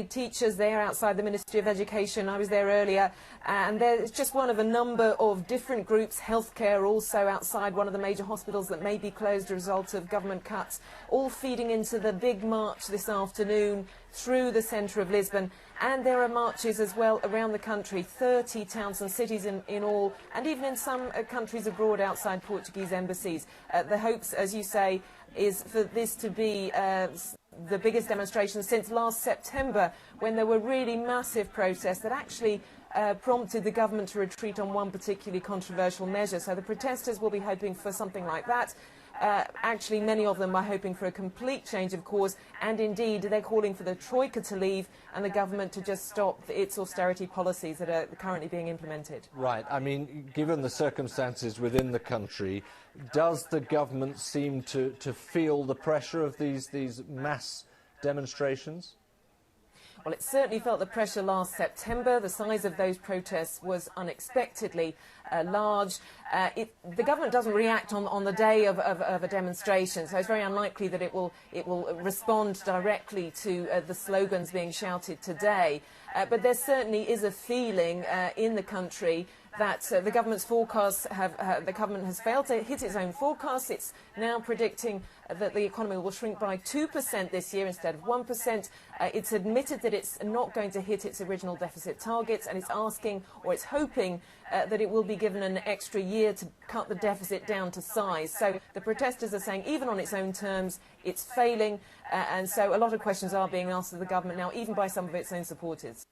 teachers there outside the Ministry of Education. I was there earlier, and it's just one of a number of different groups. Healthcare also outside one of the major hospitals that may be closed as a result of government cuts, all feeding into the big march this afternoon through the centre of Lisbon. And there are marches as well around the country, 30 towns and cities in all, and even in some countries abroad outside Portuguese embassies. The hopes, as you say, is for this to be the biggest demonstration since last September, when there were really massive protests that actually prompted the government to retreat on one particularly controversial measure. So the protesters will be hoping for something like that. Actually, many of them are hoping for a complete change of course, and indeed they're calling for the Troika to leave and the government to just stop its austerity policies that are currently being implemented. Right. I mean, given the circumstances within the country, does the government seem to feel the pressure of these mass demonstrations? Well, it certainly felt the pressure last September. The size of those protests was unexpectedly large. The government doesn't react on the day of a demonstration, so it's very unlikely that it will respond directly to the slogans being shouted today. But there certainly is a feeling in the country that the government's forecasts the government has failed to hit its own forecasts. It's now predicting that the economy will shrink by 2% this year instead of 1%. It's admitted that it's not going to hit its original deficit targets, and it's asking, or it's hoping, that it will be given an extra year to cut the deficit down to size. So the protesters are saying, even on its own terms, it's failing, and so a lot of questions are being asked of the government now, even by some of its own supporters.